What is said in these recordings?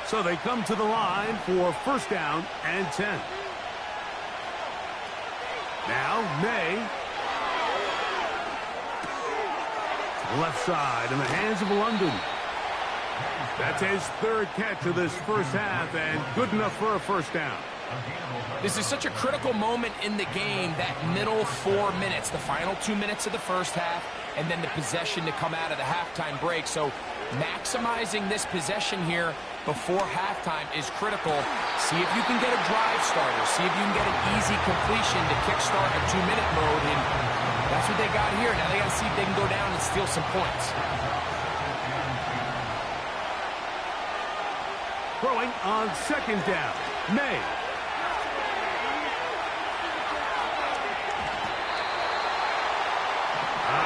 So they come to the line for first down and 10. Now, May. Left side in the hands of London. That's his third catch of this first half, and good enough for a first down. This is such a critical moment in the game, that middle 4 minutes, the final 2 minutes of the first half, and then the possession to come out of the halftime break. So maximizing this possession here before halftime is critical. See if you can get a drive starter. See if you can get an easy completion to kickstart a 2-minute mode, and that's what they got here. Now they got to see if they can go down and steal some points. Throwing on second down, May.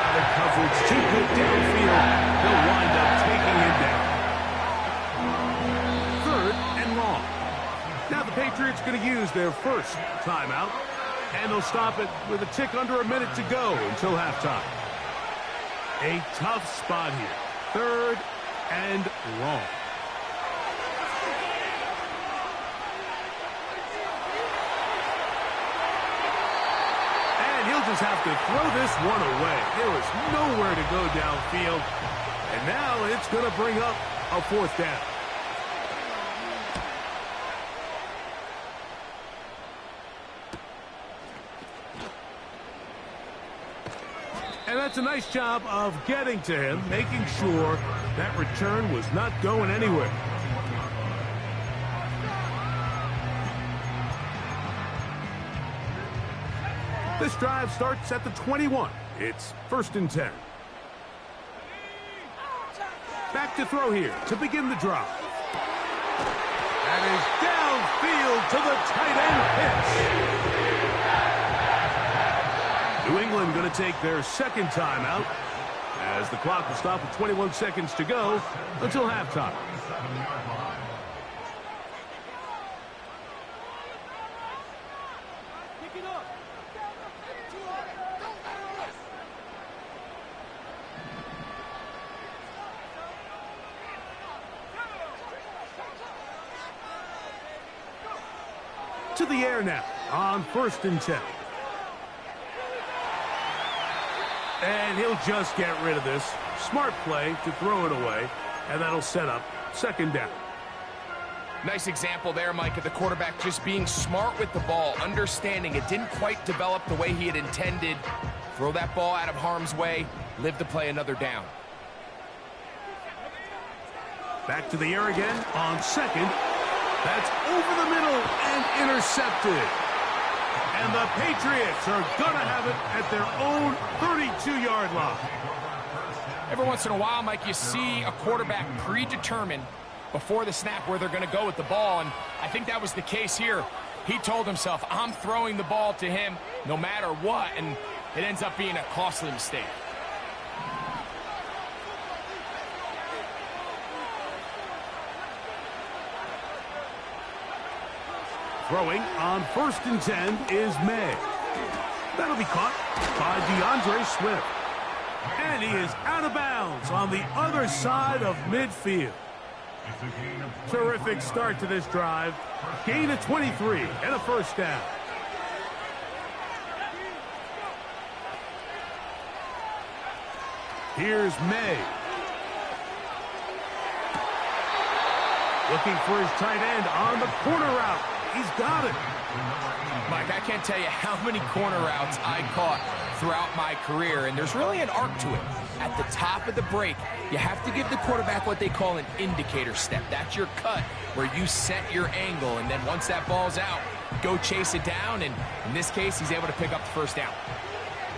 The coverage too good downfield. They'll wind up taking him down. Third and long. Now the Patriots going to use their first timeout, and they'll stop it with a tick under a minute to go until halftime. A tough spot here. Third and long. Just have to throw this one away. There was nowhere to go downfield, and now it's going to bring up a fourth down. And that's a nice job of getting to him, making sure that return was not going anywhere. This drive starts at the 21. It's first and 10. Back to throw here to begin the drive. That is downfield to the tight end pitch. New England going to take their second timeout as the clock will stop with 21 seconds to go until halftime. To the air now on first and 10. And he'll just get rid of this. Smart play to throw it away, and that'll set up second down. Nice example there, Mike, of the quarterback just being smart with the ball, understanding it didn't quite develop the way he had intended. Throw that ball out of harm's way, live to play another down. Back to the air again on second. That's over the middle and intercepted. And the Patriots are going to have it at their own 32-yard line. Every once in a while, Mike, you see a quarterback predetermined before the snap where they're going to go with the ball, and I think that was the case here. He told himself, I'm throwing the ball to him no matter what, and it ends up being a costly mistake. Throwing on first and 10 is May. That'll be caught by DeAndre Swift. And he is out of bounds on the other side of midfield. Terrific start to this drive. Gain of 23 and a first down. Here's May. Looking for his tight end on the corner route. He's got it. Mike, I can't tell you how many corner routes I caught throughout my career, and there's really an arc to it. At the top of the break, you have to give the quarterback what they call an indicator step. That's your cut where you set your angle, and then once that ball's out, go chase it down, and in this case, he's able to pick up the first down.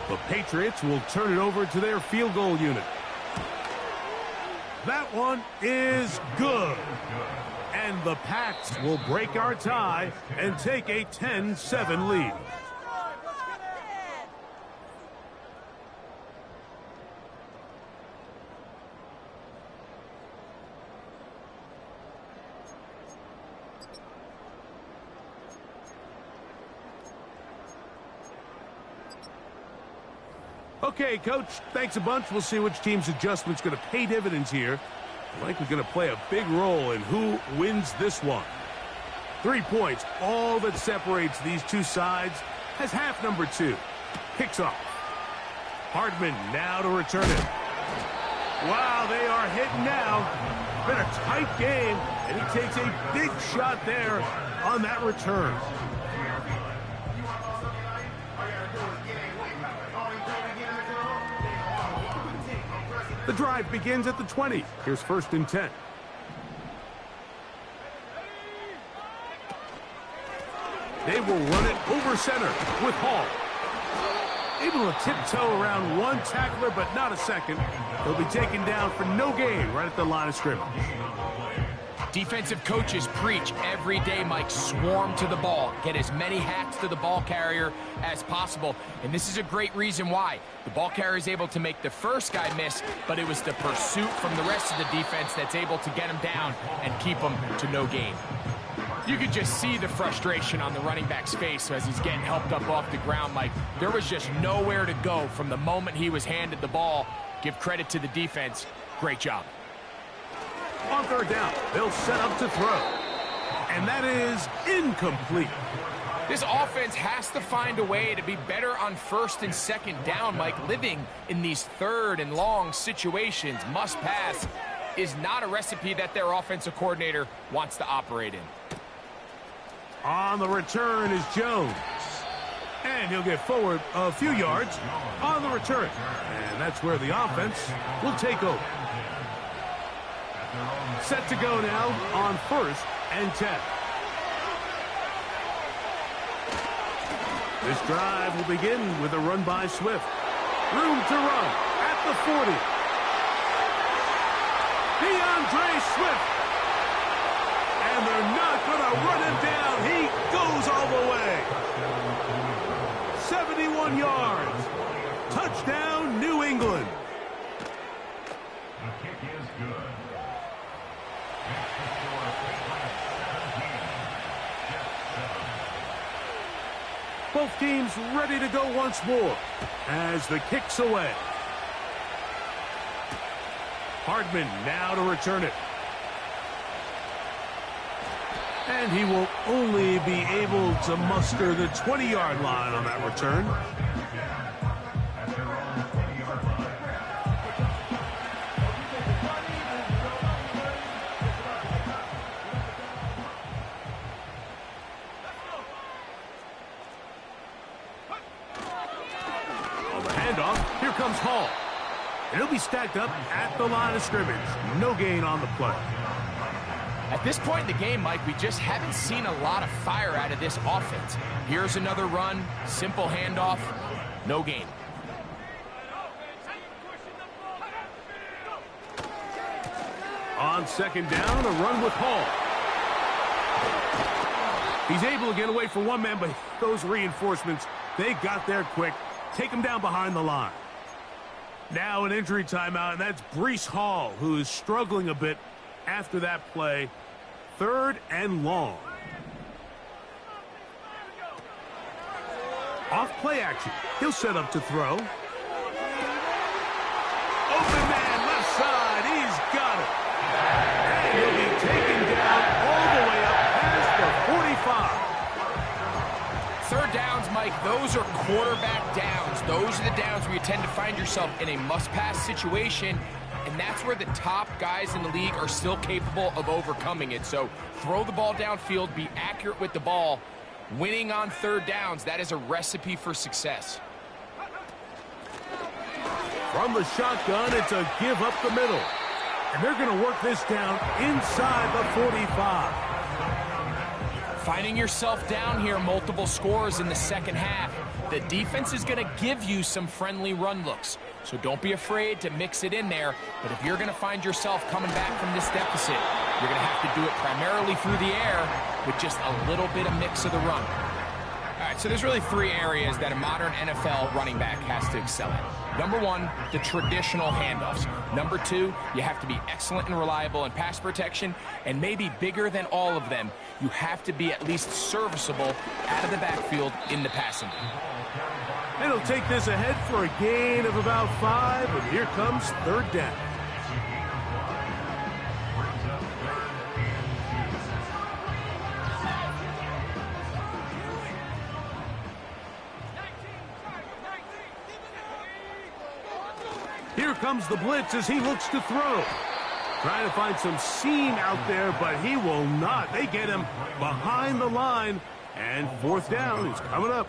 The Patriots will turn it over to their field goal unit. That one is good. And the Pats will break our tie and take a 10-7 lead. Okay, Coach, thanks a bunch. We'll see which team's adjustment's going to pay dividends here Likely going to play a big role in who wins this one. 3 points, all that separates these two sides, as half number 2 kicks off. Hardman now to return it. Wow, they are hitting now. Been a tight game, and he takes a big shot there on that return. The drive begins at the 20. Here's 1st and 10. They will run it over center with Hall. Able to tiptoe around one tackler, but not a second. He'll be taken down for no gain right at the line of scrimmage. Defensive coaches preach every day, Mike, swarm to the ball. Get as many hacks to the ball carrier as possible. And this is a great reason why. The ball carrier is able to make the first guy miss, but it was the pursuit from the rest of the defense that's able to get him down and keep him to no gain. You could just see the frustration on the running back's face as he's getting helped up off the ground, Mike. There was just nowhere to go from the moment he was handed the ball. Give credit to the defense. Great job. On 3rd down, they'll set up to throw. And that is incomplete. This offense has to find a way to be better on 1st and 2nd down, Mike. Living in these 3rd and long situations, must pass, is not a recipe that their offensive coordinator wants to operate in. On the return is Jones. And he'll get forward a few yards on the return. And that's where the offense will take over. Set to go now on 1st and 10. This drive will begin with a run by Swift. Room to run at the 40. DeAndre Swift. And they're not going to run him down. He goes all the way. 71 yards. Touchdown, New England. The kick is good. Both teams ready to go once more as the kick's away. Hardman now to return it. And he will only be able to muster the 20-yard line on that return. On the handoff, here comes Hall. And he'll be stacked up at the line of scrimmage. No gain on the play. At this point in the game, Mike, we just haven't seen a lot of fire out of this offense. Here's another run, simple handoff, no gain. On 2nd down, a run with Hall. He's able to get away from one man, but those reinforcements, they got there quick. Take him down behind the line. Now an injury timeout, and that's Breece Hall, who is struggling a bit after that play. 3rd and long. Off play action. He'll set up to throw. Open man, left side. He's got it. And he'll be taken down all the way up past the 45. 3rd downs, Mike, those are quarterback downs. Those are the downs where you tend to find yourself in a must-pass situation. And that's where the top guys in the league are still capable of overcoming it. So throw the ball downfield, be accurate with the ball. Winning on 3rd downs, that is a recipe for success. From the shotgun, it's a give up the middle. And they're going to work this down inside the 45. Finding yourself down here, multiple scores in the 2nd half. The defense is going to give you some friendly run looks. So don't be afraid to mix it in there. But if you're going to find yourself coming back from this deficit, you're going to have to do it primarily through the air with just a little bit of mix of the run. All right, so there's really 3 areas that a modern NFL running back has to excel at. Number 1, the traditional handoffs. Number 2, you have to be excellent and reliable in pass protection. And maybe bigger than all of them, you have to be at least serviceable out of the backfield in the passing game. And he'll take this ahead for a gain of about 5, and here comes 3rd down. Here comes the blitz as he looks to throw. Trying to find some seam out there, but he will not. They get him behind the line, and fourth down is coming up.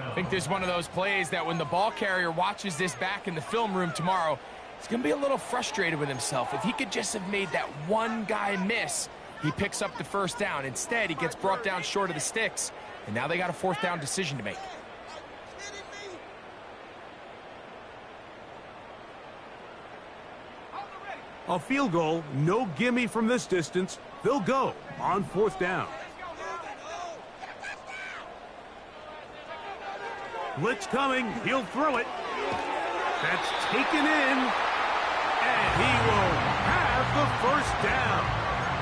I think this is one of those plays that when the ball carrier watches this back in the film room tomorrow, he's going to be a little frustrated with himself. If he could just have made that one guy miss, he picks up the first down. Instead, he gets brought down short of the sticks, and now they got a fourth down decision to make. A field goal, no gimme from this distance. They'll go on fourth down. Blitz coming, he'll throw it. That's taken in, and he will have the first down.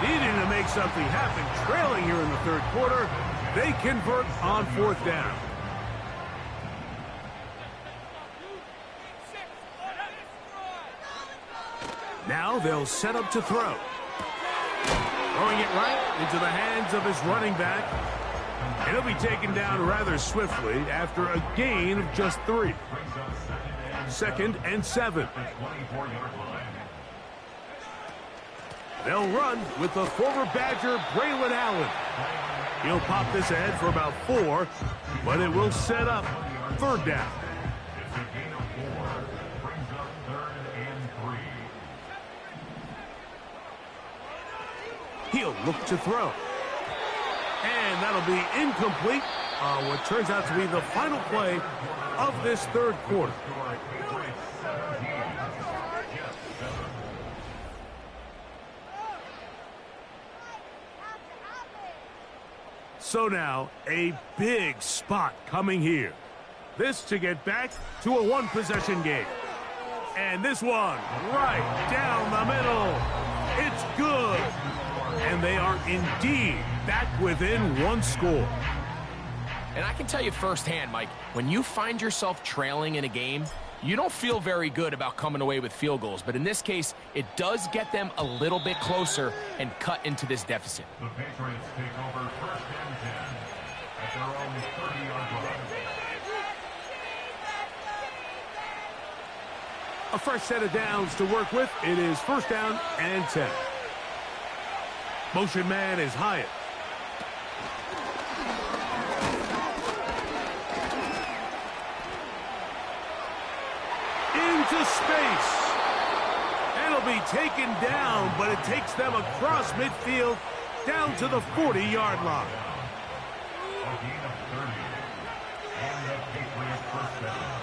Needing to make something happen, trailing here in the third quarter. They convert on fourth down. Now they'll set up to throw. Throwing it right into the hands of his running back. And he'll be taken down rather swiftly after a gain of just 3. 2nd and 7. They'll run with the former Badger, Braylon Allen. He'll pop this ahead for about 4, but it will set up third down. He'll look to throw. And that'll be incomplete on what turns out to be the final play of this third quarter. So now, a big spot coming here. This to get back to a one-possession game. And this one, right down the middle. It's good. And they are indeed back within one score. And I can tell you firsthand, Mike, when you find yourself trailing in a game, you don't feel very good about coming away with field goals. But in this case, it does get them a little bit closer and cut into this deficit. The Patriots take over first and 10 at their own 30-yard line. A fresh set of downs to work with. It is first down and 10. Motion man is Hyatt. Into space. And it'll be taken down, but it takes them across midfield down to the 40-yard line. A gain of 30. And the Patriots first down.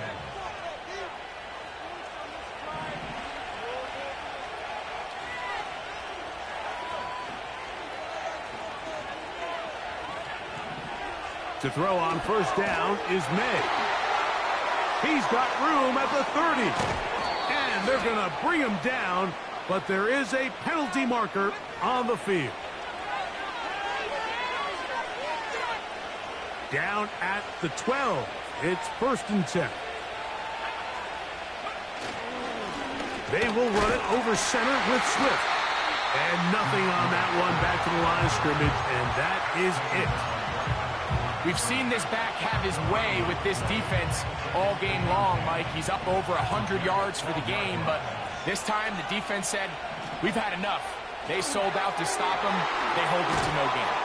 To throw on first down is May. He's got room at the 30. And they're going to bring him down, but there is a penalty marker on the field. Down at the 12. It's first and 10. They will run it over center with Swift. And nothing on that one, back to the line of scrimmage, and that is it. We've seen this back have his way with this defense all game long, Mike. He's up over 100 yards for the game, but this time the defense said, we've had enough. They sold out to stop him. They hold him to no gain.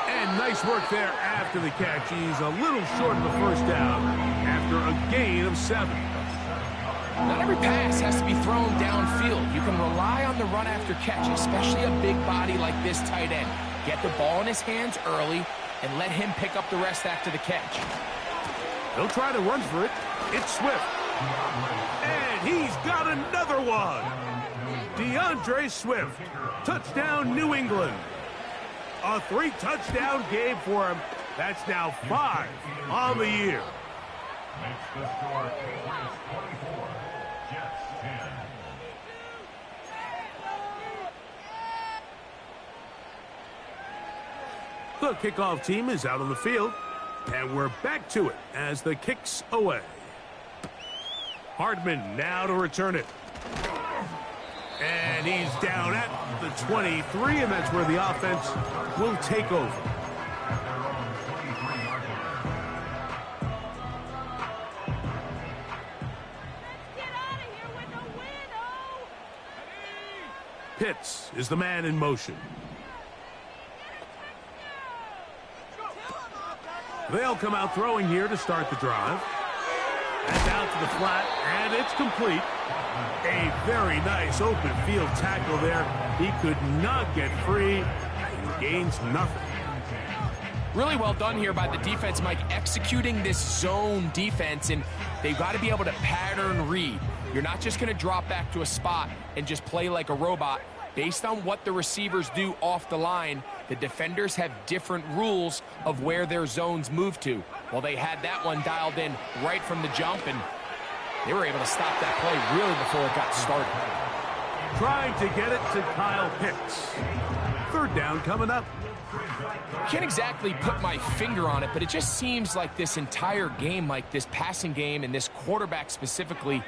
And nice work there after the catch. He's a little short of the first down after a gain of 7. Not every pass has to be thrown downfield. You can rely on the run after catch, especially a big body like this tight end. Get the ball in his hands early and let him pick up the rest after the catch. He'll try to run for it. It's Swift. And he's got another one. DeAndre Swift. Touchdown, New England. A 3-touchdown game for him. That's now 5 on the year. Makes the score Patriots 24, Jets 10. The kickoff team is out on the field, and we're back to it as the kick's away. Hardman now to return it. And he's down at the 23, and that's where the offense will take over. Pitts is the man in motion. They'll come out throwing here to start the drive. That's out to the flat, and it's complete. A very nice open field tackle there. He could not get free and gains nothing. Really well done here by the defense, Mike, executing this zone defense, and they've got to be able to pattern read. You're not just going to drop back to a spot and just play like a robot. Based on what the receivers do off the line, the defenders have different rules of where their zones move to. Well, they had that one dialed in right from the jump, and they were able to stop that play really before it got started. Trying to get it to Kyle Pitts. Third down coming up. Can't exactly put my finger on it, but it just seems like this entire game, like this passing game and this quarterback specifically,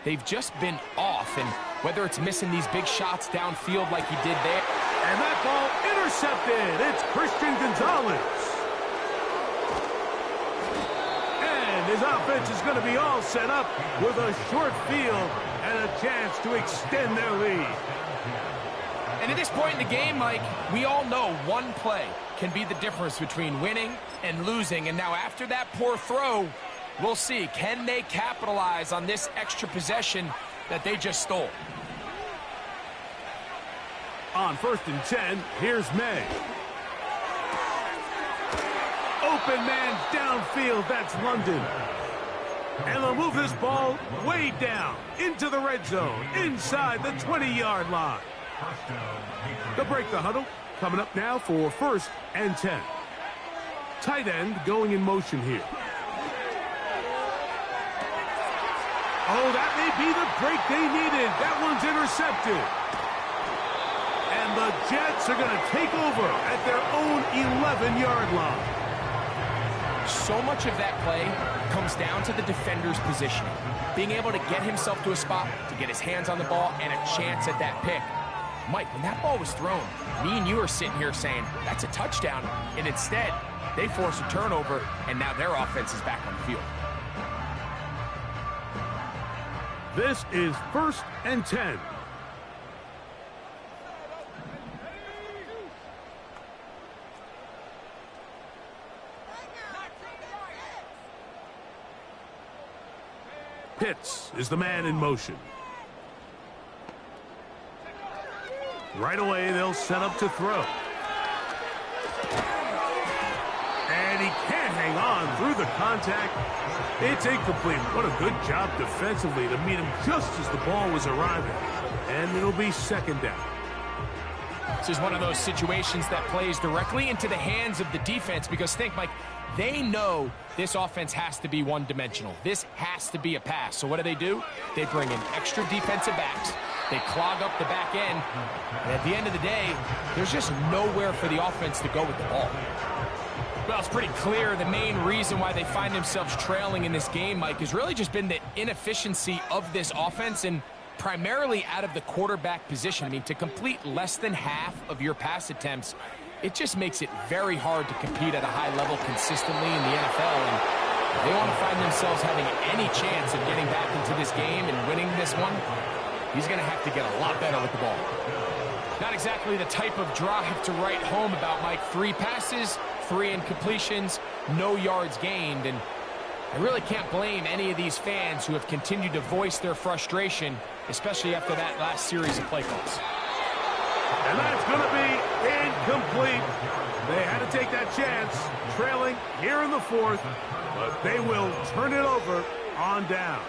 they've just been off. And whether it's missing these big shots downfield like he did there. And that ball intercepted. It's Christian Gonzalez. And his offense is going to be all set up with a short field and a chance to extend their lead. And at this point in the game, Mike, we all know one play can be the difference between winning and losing. And now after that poor throw, we'll see, can they capitalize on this extra possession that they just stole? On 1st and 10, here's May. Open man downfield, that's London. And they'll move this ball way down into the red zone, inside the 20-yard line. They'll break the huddle. Coming up now for 1st and 10. Tight end going in motion here. Oh, that may be the break they needed. That one's intercepted. And the Jets are going to take over at their own 11-yard line. So much of that play comes down to the defender's positioning. Being able to get himself to a spot, to get his hands on the ball, and a chance at that pick. Mike, when that ball was thrown, me and you are sitting here saying, that's a touchdown. And instead, they force a turnover, and now their offense is back on the field. This is 1st and 10. Pitts is the man in motion. Right away, they'll set up to throw. And he can't hang on through the contact. It's incomplete. What a good job defensively to meet him just as the ball was arriving. And it'll be 2nd down. This is one of those situations that plays directly into the hands of the defense because think, Mike, they know this offense has to be one-dimensional. This has to be a pass. So what do? They bring in extra defensive backs. They clog up the back end. And at the end of the day, there's just nowhere for the offense to go with the ball. Well, it's pretty clear the main reason why they find themselves trailing in this game, Mike, has really just been the inefficiency of this offense and primarily out of the quarterback position. I mean, to complete less than half of your pass attempts, it just makes it very hard to compete at a high level consistently in the NFL. And if they want to find themselves having any chance of getting back into this game and winning this one, he's going to have to get a lot better with the ball. Not exactly the type of drive to write home about, Mike. 3 passes, 3 incompletions, no yards gained. And I really can't blame any of these fans who have continued to voice their frustration, especially after that last series of play calls. And that's going to be incomplete. They had to take that chance, trailing here in the 4th, but they will turn it over on down.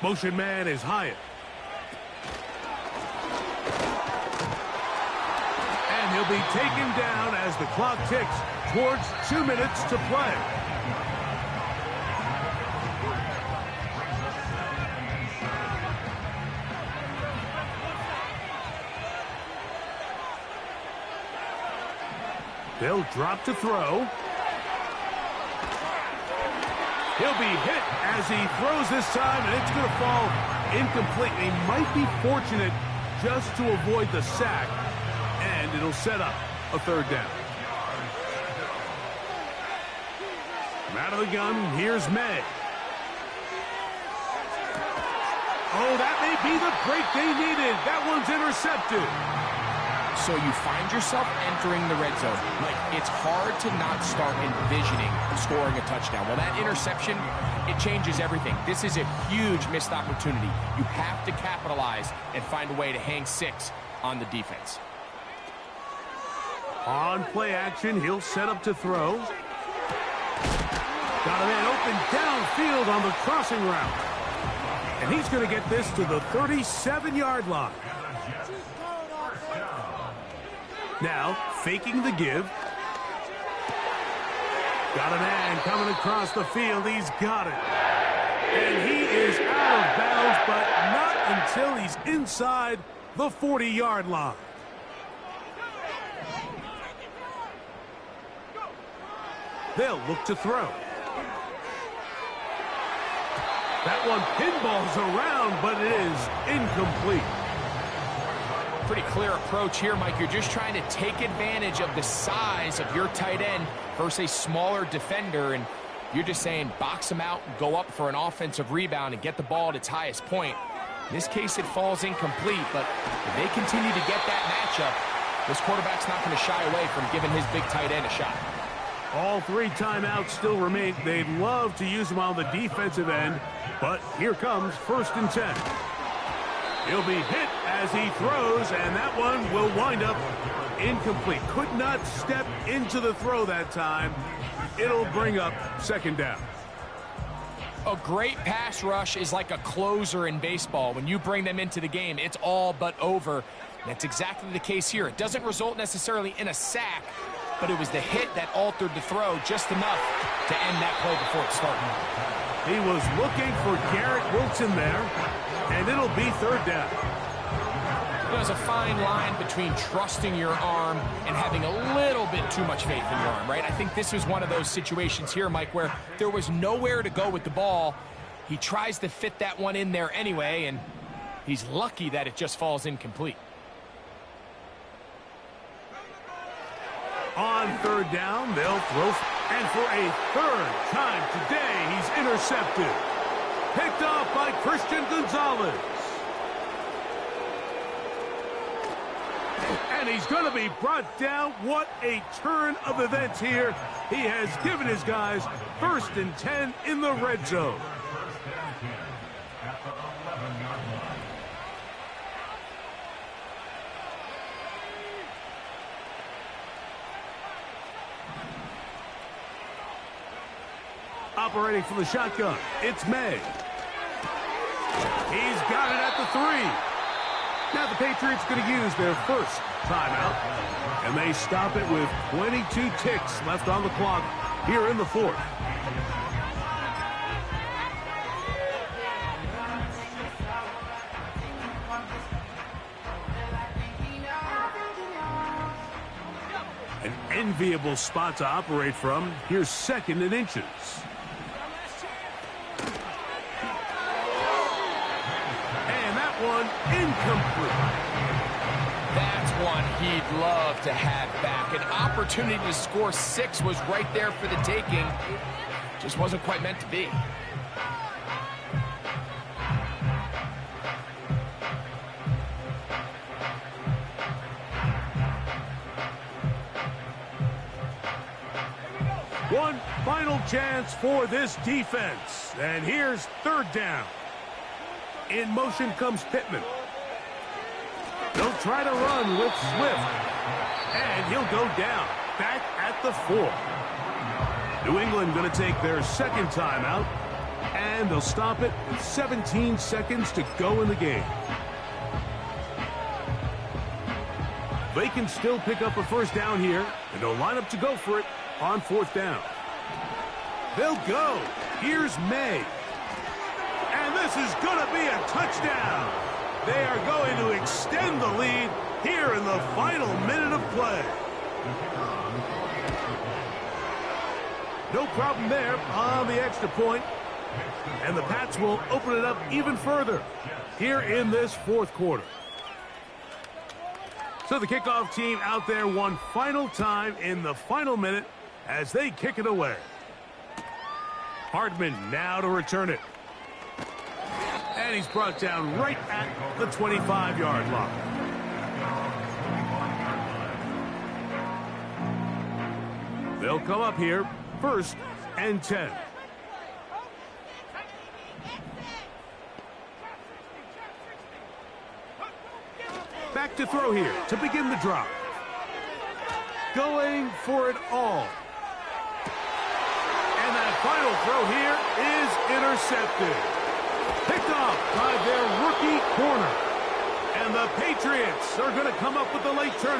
Motion man is Hyatt. And he'll be taken down as the clock ticks towards 2 minutes to play. They'll drop to throw. He'll be hit as he throws this time, and it's going to fall incomplete. He might be fortunate just to avoid the sack, and it'll set up a 3rd down. From out of the gun, here's May. Oh, that may be the break they needed. That one's intercepted. So you find yourself entering the red zone. Like, it's hard to not start envisioning scoring a touchdown. Well, that interception, it changes everything. This is a huge missed opportunity. You have to capitalize and find a way to hang 6 on the defense. On play action, he'll set up to throw. Got a man open downfield on the crossing route. And he's going to get this to the 37-yard line. Now, faking the give. Got a man coming across the field. He's got it. And he is out of bounds, but not until he's inside the 40-yard line. They'll look to throw. That one pinballs around, but it is incomplete. Pretty clear approach here, Mike. You're just trying to take advantage of the size of your tight end versus a smaller defender, and you're just saying box him out and go up for an offensive rebound and get the ball at its highest point. In this case, it falls incomplete, but if they continue to get that matchup, this quarterback's not going to shy away from giving his big tight end a shot. All 3 timeouts still remain. They'd love to use them on the defensive end, but here comes 1st and 10. He'll be hit as he throws, and that one will wind up incomplete. Could not step into the throw that time. It'll bring up 2nd down. A great pass rush is like a closer in baseball. When you bring them into the game, it's all but over. That's exactly the case here. It doesn't result necessarily in a sack, but it was the hit that altered the throw just enough to end that play before it started. He was looking for Garrett Wilson there, and it'll be 3rd down. There's a fine line between trusting your arm and having a little bit too much faith in your arm, right? I think this was one of those situations here, Mike, where there was nowhere to go with the ball. He tries to fit that one in there anyway, and he's lucky that it just falls incomplete. On 3rd down, they'll throw. And for a 3rd time today, he's intercepted. Picked off by Christian Gonzalez. And he's going to be brought down. What a turn of events here. He has given his guys 1st and 10 in the red zone. Operating from the shotgun, it's May. He's got it at the 3. Now the Patriots going to use their 1st timeout, and they stop it with 22 ticks left on the clock here in the 4th. An enviable spot to operate from. Here's 2nd and inches. One incomplete. That's one he'd love to have back. An opportunity to score 6 was right there for the taking. Just wasn't quite meant to be. One final chance for this defense. And here's 3rd down. In motion comes Pittman. They'll try to run with Swift. And he'll go down, back at the 4. New England going to take their 2nd timeout. And they'll stop it with 17 seconds to go in the game. They can still pick up a 1st down here. And they'll line up to go for it on 4th down. They'll go. Here's May. And this is going to be a touchdown. They are going to extend the lead here in the final minute of play. No problem there on the extra point. And the Pats will open it up even further here in this 4th quarter. So the kickoff team out there one final time in the final minute as they kick it away. Hardman now to return it. And he's brought down right at the 25-yard line. They'll come up here, 1st and 10. Back to throw here to begin the drive. Going for it all. And that final throw here is intercepted. Picked off by their rookie corner. And the Patriots are going to come up with the late turnover.